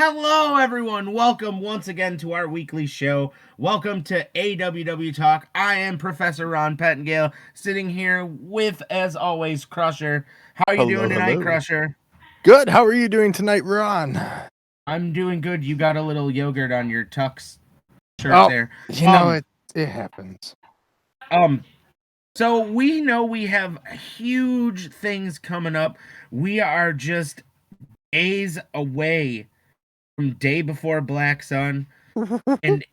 Hello, everyone. Welcome once again to our weekly show. Welcome to AWW Talk. I am Professor Ron Pettingale, sitting here with, as always, Crusher. How are you doing Hello, tonight, hello. Crusher? Good. How are you doing tonight, Ron? I'm doing good. You got a little yogurt on your tux shirt Oh, there. you know it happens. Um. So we know we have huge things coming up. We are just days away from day before Black Sun, and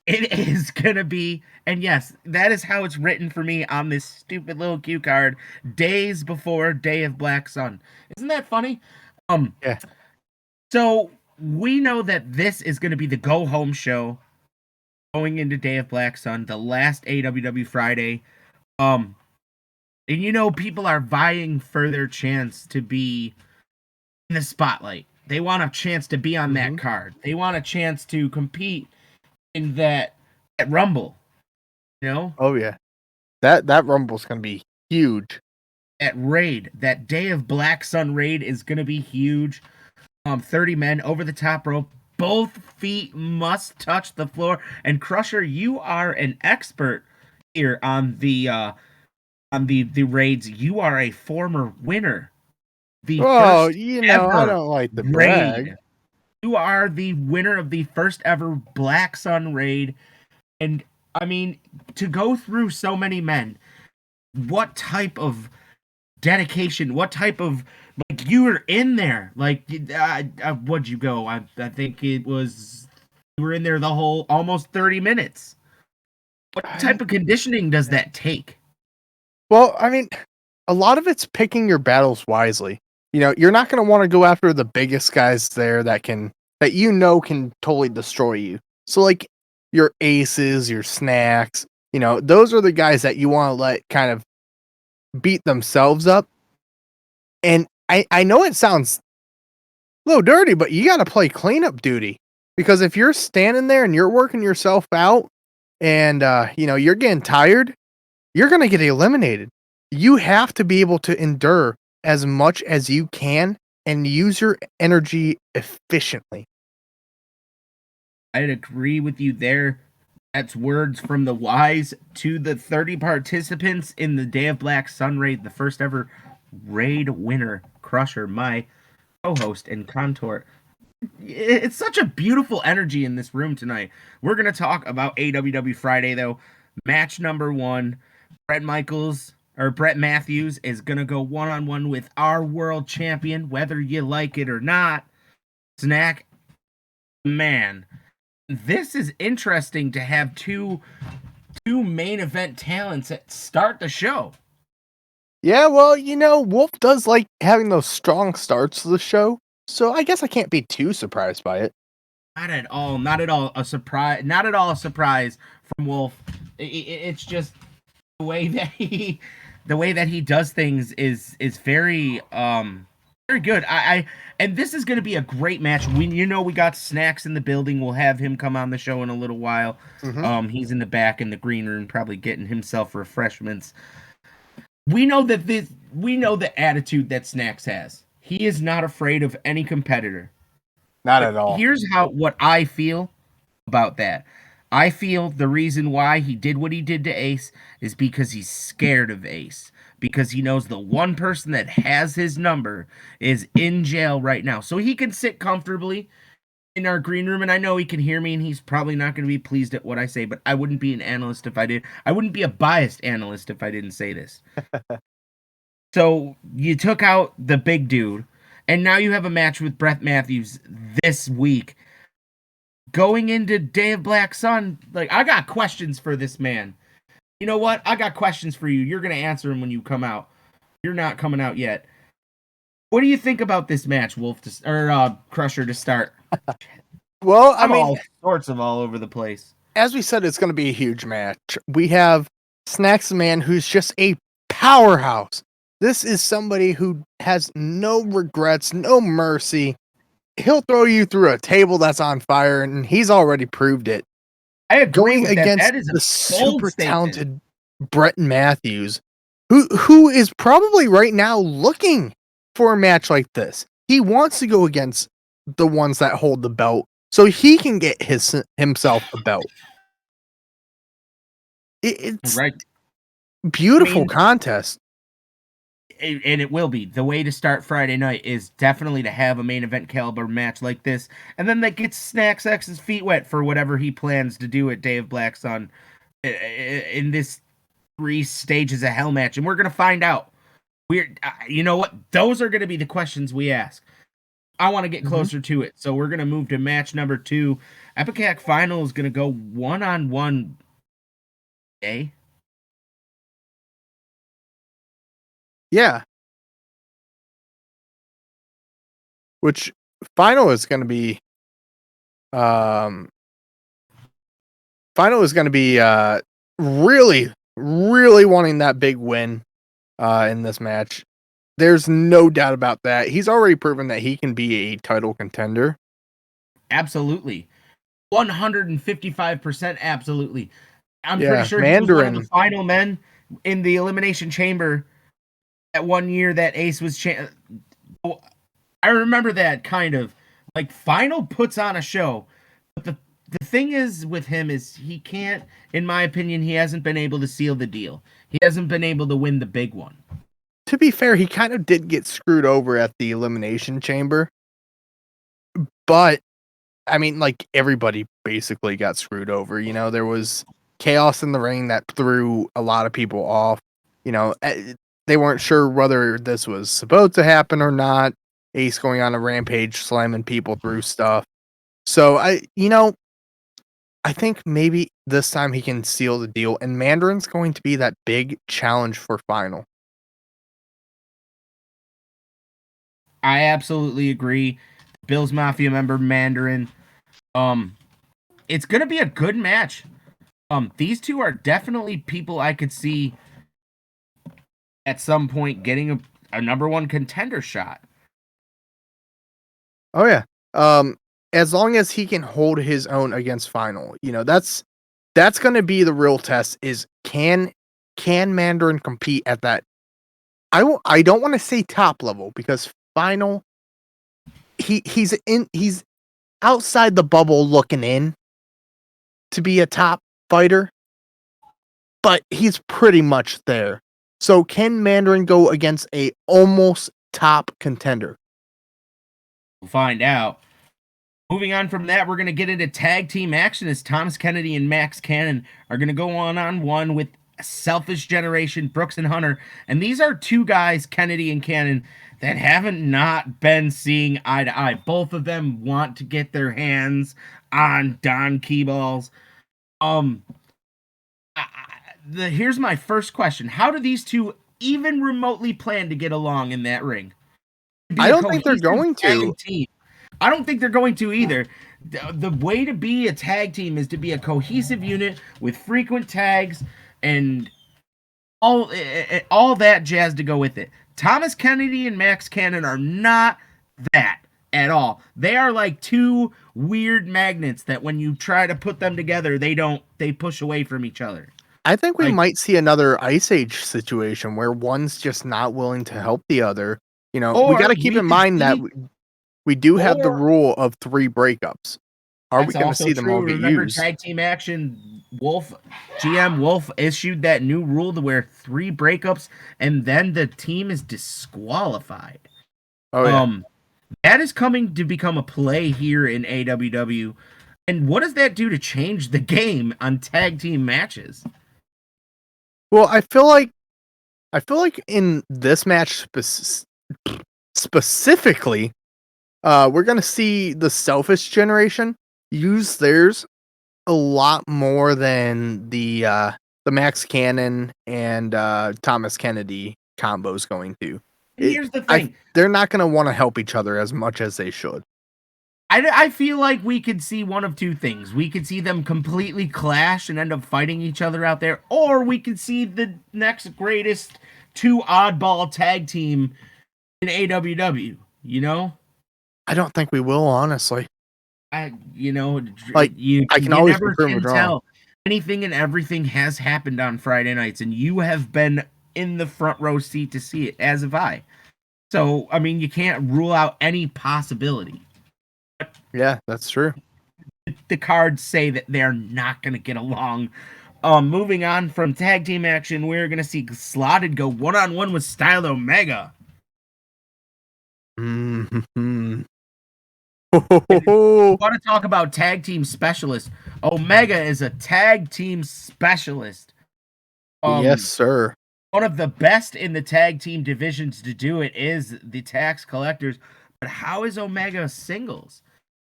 it is gonna be, and yes, that is how it's written for me on this stupid little cue card. Days before Day of Black Sun. Isn't that funny? Um, Yeah. so we know that this is gonna be the go home show going into Day of Black Sun, the last AWW Friday. Um, and people are vying for their chance to be in the spotlight. They want a chance to be on that card. They want a chance to compete in that Rumble. Oh yeah. That Rumble's gonna be huge. That raid, that Day of Black Sun raid is gonna be huge. 30 men over the top rope. Both feet must touch the floor. And Crusher, you are an expert here on the raids. You are a former winner. The Oh, first I ever don't like the brag. raid. You are the winner of the first ever Black Sun raid. And I mean, to go through so many men, what type of dedication, what type of, like, you were in there, like, what'd you go, I think it was, you were in there the whole almost 30 minutes. What type of conditioning does that take? Well, I mean, a lot of it's picking your battles wisely. You're not gonna want to go after the biggest guys there that can totally destroy you. So like your aces, your snacks, those are the guys that you want to let kind of beat themselves up. And I know it sounds a little dirty, but you got to play cleanup duty, because if you're standing there and you're working yourself out and you're getting tired, you're going to get eliminated. You have to be able to endure as much as you can and use your energy efficiently. I'd agree with you there. That's words from the wise to the 30 participants in the Day of Black Sun raid, the first ever raid winner, Crusher, my co-host and contort. It's such a beautiful energy in this room tonight. We're going to talk about AWW Friday, though. Match number 1, Brett Matthews is going to go one-on-one with our world champion, whether you like it or not. Snack, man, this is interesting to have two main event talents that start the show. Yeah, well, Wolf does like having those strong starts to the show, so I guess I can't be too surprised by it. Not at all a surprise. Not at all a surprise from Wolf. It's just the way that he does things is very very good. And this is going to be a great match. We got Snacks in the building. We'll have him come on the show in a little while. He's in the back in the green room, probably getting himself refreshments. We know the attitude that Snacks has. He is not afraid of any competitor. Not at all. Here's what I feel about that. I feel the reason why he did what he did to Ace is because he's scared of Ace. Because he knows the one person that has his number is in jail right now. So he can sit comfortably in our green room, and I know he can hear me, and he's probably not going to be pleased at what I say, but I wouldn't be an analyst if I did. I wouldn't be a biased analyst if I didn't say this. So you took out the big dude, and now you have a match with Brett Matthews this week. Going into Day of Black Sun, like, I got questions for this man. You know what? I got questions for you. You're going to answer them when you come out. You're not coming out yet. What do you think about this match, Wolf, Crusher, to start? Well, I mean, all sorts of all over the place. As we said, it's going to be a huge match. We have Snacks Man, who's just a powerhouse. This is somebody who has no regrets, no mercy. He'll throw you through a table that's on fire, and he's already proved it. I agree Going with against that. That is the super statement. talented Brett Matthews, who is probably right now looking for a match like this. He wants to go against the ones that hold the belt, so he can get himself a belt. It's Right. beautiful I mean, contest. and it will be. The way to start Friday night is definitely to have a main event caliber match like this, and then that gets Snacks X's feet wet for whatever he plans to do at Day of Black Sun in this 3 stages of hell match, and we're gonna find out. You know what? Those are gonna be the questions we ask. I want to get closer to it, so we're gonna move to match number 2. Epicac Final is gonna go 1-on-1. Yeah. Which final is going to be um really really wanting that big win in this match. There's no doubt about that. He's already proven that he can be a title contender. Absolutely. 155% absolutely. I'm pretty Yeah, sure he was one of the Mandarin. final men in the Elimination Chamber that one year that Ace was I remember that kind of. Like, Final puts on a show, but the thing is with him is he can't, in my opinion, he hasn't been able to seal the deal. He hasn't been able to win the big one. To be fair, he kind of did get screwed over at the Elimination Chamber. But I mean, like, everybody basically got screwed over. You know, there was chaos in the ring that threw a lot of people off. You know, they weren't sure whether this was supposed to happen or not. Ace going on a rampage, slamming people through stuff. So I think maybe this time he can seal the deal, and Mandarin's going to be that big challenge for Final. I absolutely agree. Bills Mafia member Mandarin. It's gonna be a good match. These two are definitely people I could see at some point getting a number 1 contender shot. Oh yeah. As long as he can hold his own against Final, that's going to be the real test. Is can Mandarin compete at that? I don't want to say top level, because Final, he's outside the bubble looking in to be a top fighter, but he's pretty much there. So can Mandarin go against a almost top contender? We'll find out. Moving on from that, we're going to get into tag team action as Thomas Kennedy and Max Cannon are going to go 1-on-1 with Selfish Generation, Brooks and Hunter. And these are 2 guys, Kennedy and Cannon, that haven't not been seeing eye to eye. Both of them want to get their hands on Don Keyballs. Here's my first question. How do these 2 even remotely plan to get along in that ring? I don't think they're going to. Team. I don't think they're going to either. The way to be a tag team is to be a cohesive unit with frequent tags and all that jazz to go with it. Thomas Kennedy and Max Cannon are not that at all. They are like 2 weird magnets that when you try to put them together, they push away from each other. I think we might see another Ice Age situation where one's just not willing to help the other. We got to keep in mind that we do have the rule of 3 breakups. Are we going to see them all get used? Tag team action, GM Wolf issued that new rule to where 3 breakups and then the team is disqualified. Oh yeah. That is coming to become a play here in AWW. And what does that do to change the game on tag team matches? Well, I feel like in this match specifically, we're going to see the Selfish Generation use theirs a lot more than the Max Cannon and Thomas Kennedy combo is going to. Here's the thing. They're not going to want to help each other as much as they should. I feel like we could see one of 2 things. We could see them completely clash and end up fighting each other out there, or we could see the next greatest 2 oddball tag team in AWW, I don't think we will, honestly. I can always never can tell. Anything and everything has happened on Friday nights, and you have been in the front row seat to see it, as have I. So, I mean, you can't rule out any possibility. Yeah, that's true. The cards say that they're not going to get along. Moving on from tag team action, we're going to see Slotted go one-on-one with Style Omega. Mm-hmm. Want to talk about tag team specialists? Omega is a tag team specialist. Yes, sir. One of the best in the tag team divisions to do it is the Tax Collectors. But how is Omega singles?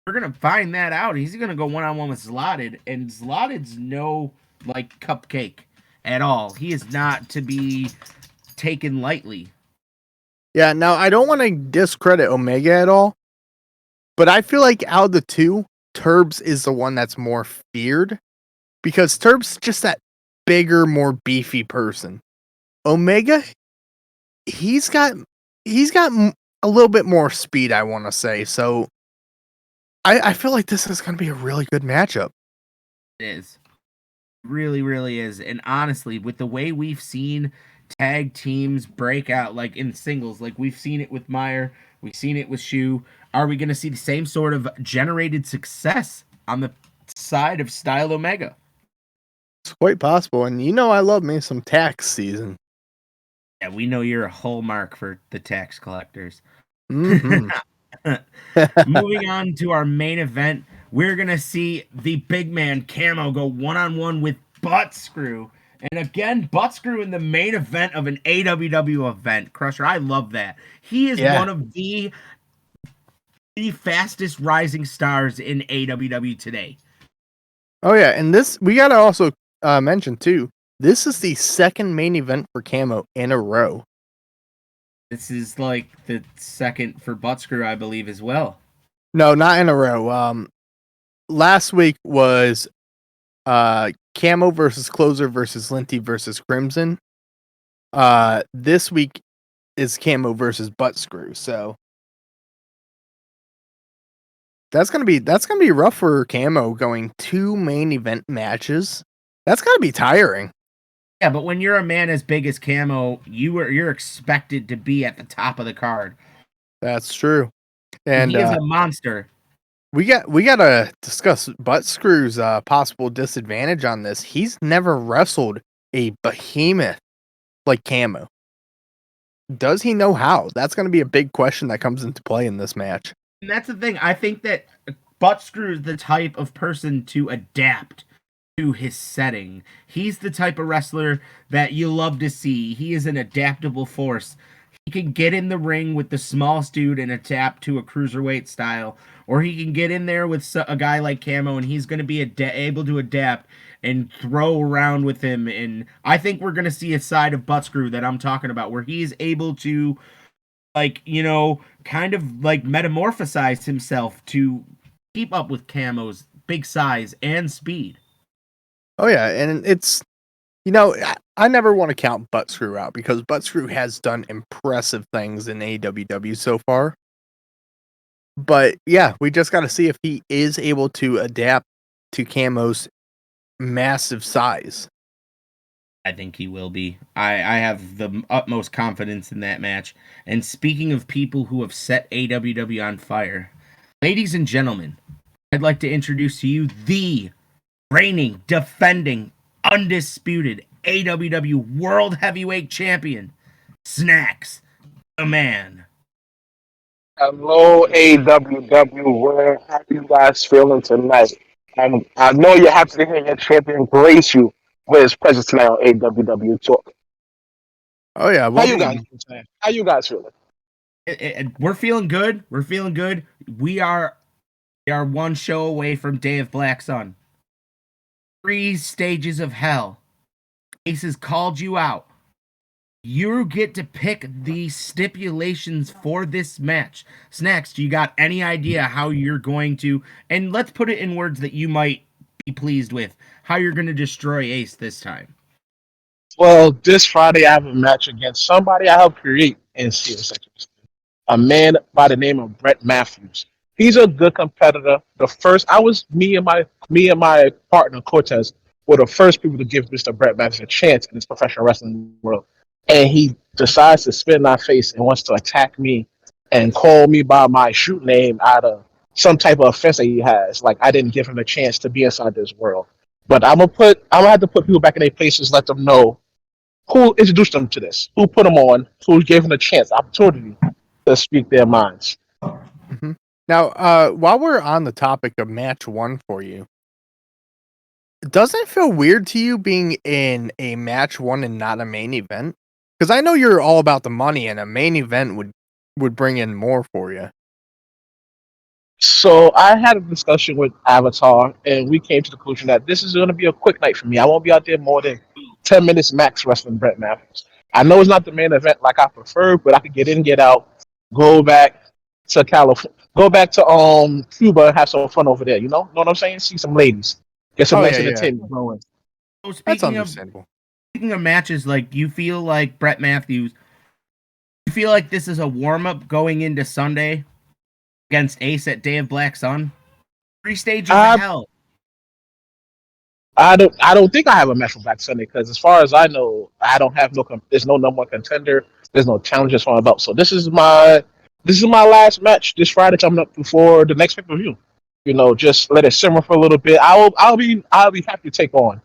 We're gonna find that out. He's gonna go one-on-one with Slotted, and Slotted's no like cupcake at all. He is not to be taken lightly. Yeah, now I don't want to discredit Omega at all, but I feel like out of the two, Turbs is the one that's more feared because Turbs just that bigger, more beefy person. Omega, he's got a little bit more speed, I want to say. So I feel like this is going to be a really good matchup. It is. Really, really is. And honestly, with the way we've seen tag teams break out, like in singles, like we've seen it with Meyer, we've seen it with Shu, are we going to see the same sort of generated success on the side of Style Omega? It's quite possible. And you know, I love me some tax season. Yeah, we know you're a hallmark for the Tax Collectors. Mm-hmm. Moving on to our main event, we're going to see the big man Camo go one-on-one with Butt Screw. And again, Butt Screw in the main event of an AWW event. Crusher, I love that. He is one of the fastest rising stars in AWW today. Oh, yeah. And this, we got to also mention, too, this is the second main event for Camo in a row. This is like the second for Butt Screw, I believe, as well. No, not in a row. Last week was Camo versus Closer versus Linty versus Crimson. This week is Camo versus Butt Screw. So that's gonna be rough for Camo going 2 main event matches. That's gotta be tiring. Yeah, but when you're a man as big as Camo, you're expected to be at the top of the card. That's true. And he is a monster. We gotta discuss Butt Screw's possible disadvantage on this. He's never wrestled a behemoth like Camo. Does he know how? That's going to be a big question that comes into play in this match. And that's the thing. I think that Butt Screw is the type of person to adapt to his setting. He's the type of wrestler that you love to see. He is an adaptable force. He can get in the ring with the smallest dude and adapt to a cruiserweight style, or he can get in there with a guy like Camo and he's going to be able to adapt and throw around with him. And I think we're going to see a side of Butt Screw that I'm talking about where he's able to, like, you know, kind of like metamorphosize himself to keep up with Camo's big size and speed. Oh, yeah. And it's, you know, I never want to count Butt Screw out because Butt Screw has done impressive things in AWW so far. But yeah, we just got to see if he is able to adapt to Camo's massive size. I think he will be. I have the utmost confidence in that match. And speaking of people who have set AWW on fire, ladies and gentlemen, I'd like to introduce to you the reigning, defending, undisputed AWW World Heavyweight Champion, Snacks, the man. Hello, AWW. Where how you guys feeling tonight? I know you're happy to hear your champion grace you with his presence tonight on AWW Talk. Oh yeah, How you guys feeling tonight? How you guys feeling? We're feeling good. We're feeling good. We are one show away from Day of Black Sun. 3 stages of hell. Ace has called you out. You get to pick the stipulations for this match. Snacks, do you got any idea how you're going to, and let's put it in words that you might be pleased with, how you're going to destroy Ace this time? Well, this Friday I have a match against somebody I helped create in CS, a man by the name of Brett Matthews. He's a good competitor. Me and my partner Cortez were the first people to give Mr. Brett Matthews a chance in this professional wrestling world. And he decides to spit in my face and wants to attack me and call me by my shoot name out of some type of offense that he has. Like I didn't give him a chance to be inside this world. But I'm gonna have to put people back in their places, let them know who introduced them to this, who put them on, who gave them a chance, opportunity to speak their minds. Mhm. Now, while we're on the topic of match one for you, does it feel weird to you being in a match one and not a main event? Because I know you're all about the money, and a main event would bring in more for you. So I had a discussion with Avatar, and we came to the conclusion that this is going to be a quick night for me. I won't be out there more than 10 minutes max wrestling Brett Matthews. I know it's not the main event like I prefer, but I could get in, get out, go back to California, go back to Cuba, and have some fun over there. Know what I'm saying? See some ladies, get some Oh, nice yeah, yeah. entertainment going. So That's understandable. speaking of matches, like you feel like Brett Matthews, you feel like this is a warm up going into Sunday against Ace at Day of Black Sun? 3 stages of hell. I don't think I have a match for Black Sunday because as far as I know, I don't have there's no number one contender. There's no challenges for my belt. So this is my last match this Friday coming up before the next pay-per-view. Just let it simmer for a little bit. I'll be happy to take on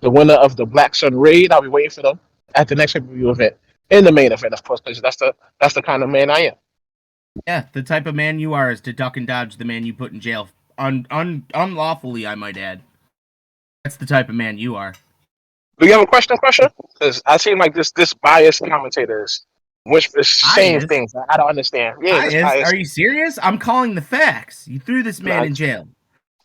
the winner of the Black Sun Raid. I'll be waiting for them at the next pay-per-view event. In the main event, of course, because that's the kind of man I am. Yeah, the type of man you are is to duck and dodge the man you put in jail unlawfully, I might add. That's the type of man you are. Do you have a question? Because I seem like this biased commentators, which is saying things I don't understand. Yeah, Are you serious? I'm calling the facts. You threw this man in jail.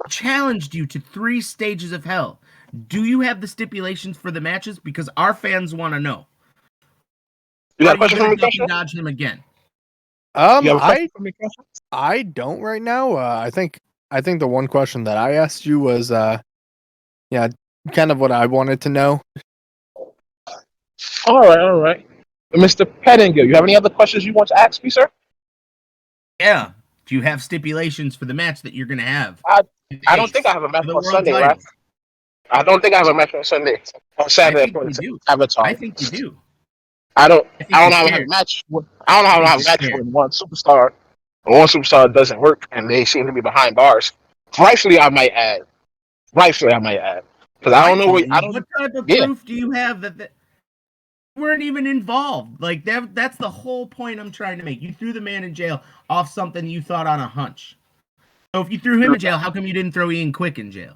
Challenged you to 3 stages of hell. Do you have the stipulations for the matches? Because our fans want to know. You got a question for me, duck and dodge him again? I don't right now. I think the one question that I asked you was, kind of what I wanted to know. All right. Mr. Pettingill, you have any other questions you want to ask me, sir? Yeah. Do you have stipulations for the match that you're going to have? I don't think I have a match on Sunday, right? I don't think I have a match on Sunday. On Saturday, according to Avatar. I think you do. I don't know how to have a match. I don't know how to have a match when one superstar doesn't work and they seem to be behind bars. Rightfully, I might add. Because I don't know what type of proof do you have that you weren't even involved? Like that's the whole point I'm trying to make. You threw the man in jail off something you thought on a hunch. So if you threw him in jail, how come you didn't throw Ian Quick in jail?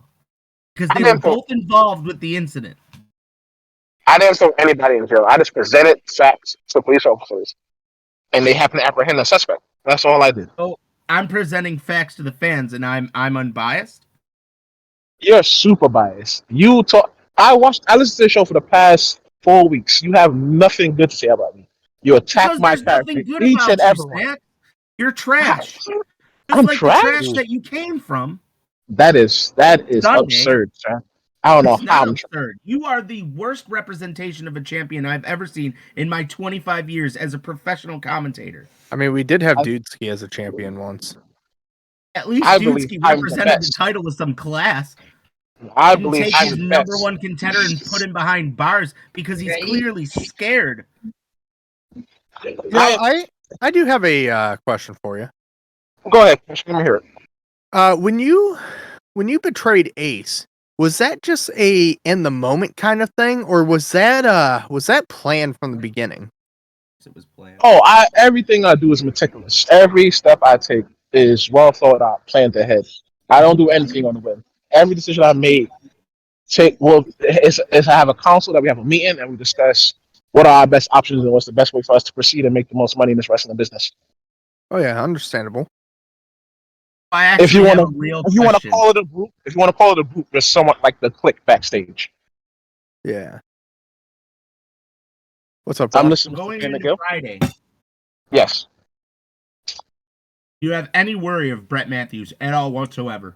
Because they were both involved with the incident. I didn't throw anybody in jail. I just presented facts to police officers, and they happened to apprehend the suspect. That's all I did. So I'm presenting facts to the fans, and I'm unbiased. You're super biased. I listened to the show for the past 4 weeks. You have nothing good to say about me. You attack my character each and every one. You're trash. I'm like trash? The trash that you came from. That is Sunday. Absurd, sir. I don't know how absurd. You are the worst representation of a champion I've ever seen in my 25 years as a professional commentator. I mean, we did have Dudesky as a champion once. At least Dudesky represented the title with some class. I believe take his number one contender and put him behind bars because he's clearly scared. I do have a question for you. Go ahead. Let me hear it. When you betrayed Ace, was that just a in the moment kind of thing, or was that planned from the beginning? It was planned. Everything I do is meticulous. Every step I take is well thought out, planned ahead. I don't do anything on the whim. Every decision I made is I have a council that we have a meeting and we discuss what are our best options and what's the best way for us to proceed and make the most money in this wrestling business. Oh yeah, understandable. If you want to call it a group, there's somewhat like the clique backstage. Yeah. What's up? I'm listening. Going into Friday. Yes. Do you have any worry of Brett Matthews at all whatsoever?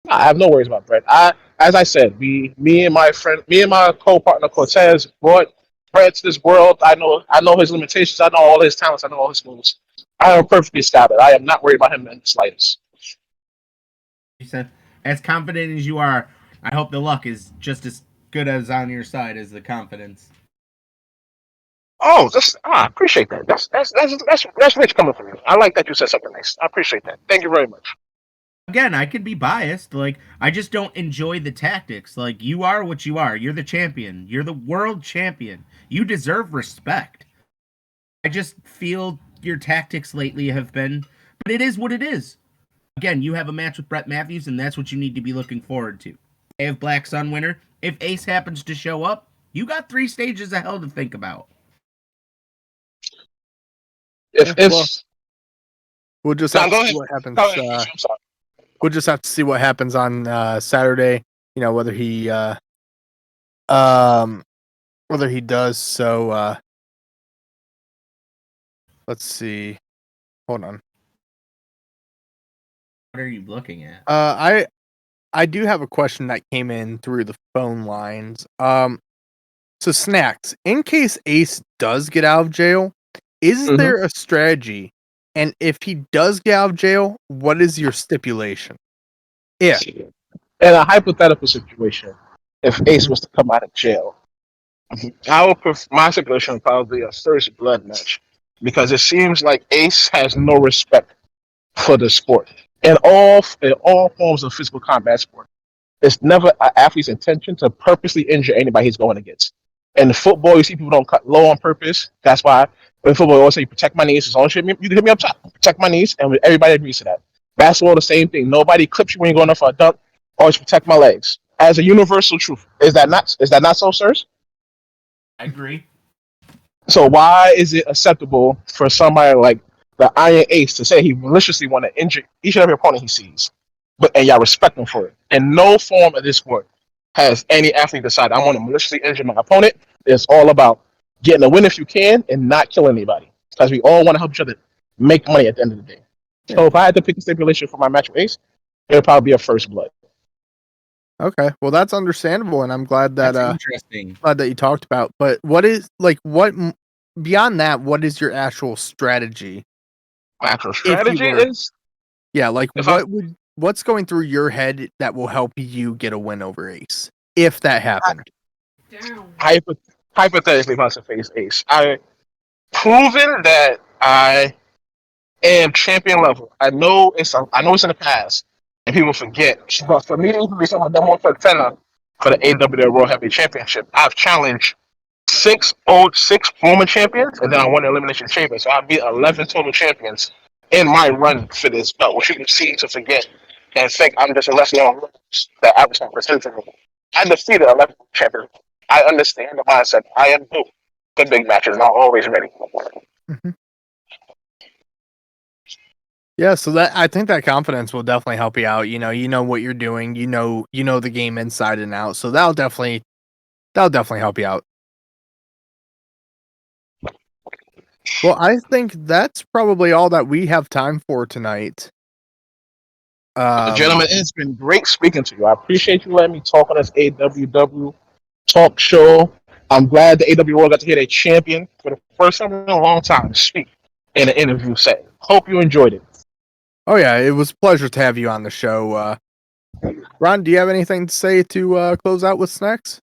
I have no worries about Brett. As I said, me and my co-partner Cortez brought Brett to this world. I know his limitations. I know all his talents. I know all his moves. I am perfectly scouted. I am not worried about him in the slightest. You said, as confident as you are, I hope the luck is just as good as on your side as the confidence. Oh, I appreciate that. That's rich coming from you. I like that you said something nice. I appreciate that. Thank you very much. again, I could be biased. Like, I just don't enjoy the tactics. Like, you are what you are. You're the champion. You're the world champion. You deserve respect. I just feel your tactics lately have been, but it is what it is. Again, you have a match with Brett Matthews, and that's what you need to be looking forward to. They have Black Sun winner. If Ace happens to show up, you got 3 stages of hell to think about. If Well, we'll just have to see what happens. Go ahead. I'm sorry. We'll just have to see what happens on Saturday. You know, whether he does so. Let's see. Hold on. What are you looking at? I do have a question that came in through the phone lines. So Snacks, in case Ace does get out of jail, is there a strategy? And if he does get out of jail, what is your stipulation? Yeah. In a hypothetical situation, if Ace was to come out of jail, my stipulation would probably be a first blood match, because it seems like Ace has no respect for the sport. In all forms of physical combat sport, it's never an athlete's intention to purposely injure anybody he's going against. In football, you see people don't cut low on purpose. That's why in football, you always say, protect my knees. As long as you can hit me up top, protect my knees, and everybody agrees to that. Basketball, the same thing. Nobody clips you when you're going up for a dunk. Always protect my legs. As a universal truth, is that not so, sirs? I agree. So why is it acceptable for somebody like the Iron Ace to say he maliciously want to injure each and every opponent he sees, and y'all respect him for it? In no form of this sport has any athlete decided, I want to maliciously injure my opponent. It's all about getting a win if you can and not kill anybody, because we all want to help each other make money at the end of the day. Yeah. So if I had to pick a stipulation for my match with Ace, it would probably be a first blood. Okay, well that's understandable, and I'm glad that interesting. Glad that you talked about. But what beyond that? What is your actual strategy? Actual strategy is what's going through your head that will help you get a win over Ace if that happened? Hypothetically, if I was to face Ace, I proven that I am champion level. I know it's in the past, and people forget. But for me to be someone that wants to contender for the AWA World Heavyweight Championship, I've challenged 6 former champions, and then I won the Elimination Chamber. So I beat 11 total champions in my run for this belt, which you seem to forget and think I'm just a lesson on that I was not presenting. I defeated 11 champions. I understand the mindset. I am new to big matches, and I'm always ready. Mm-hmm. Yeah, so that I think that confidence will definitely help you out. You know what you're doing. You know the game inside and out. So that'll definitely help you out. Well, I think that's probably all that we have time for tonight. Gentlemen, it's been great speaking to you. I appreciate you letting me talk on this AWW talk show. I'm glad the AWW World got to hear their champion for the first time in a long time speak in an interview setting. Hope you enjoyed it. Oh yeah, it was a pleasure to have you on the show. Ron, do you have anything to say to close out with Snacks?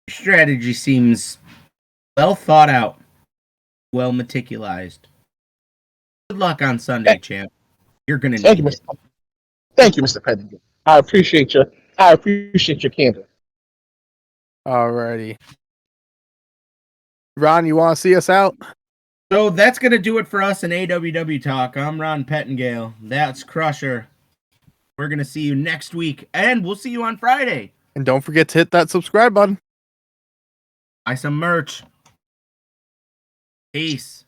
Strategy seems well thought out, well meticulized. Good luck on Sunday, champ. You're gonna need it. Thank you, Mr. Pennington. I appreciate you. I appreciate your candor. Alrighty. Ron, you want to see us out? So that's going to do it for us in AWW Talk. I'm Ron Pettengale. That's Crusher. We're going to see you next week, and we'll see you on Friday. And don't forget to hit that subscribe button. Buy some merch. Peace.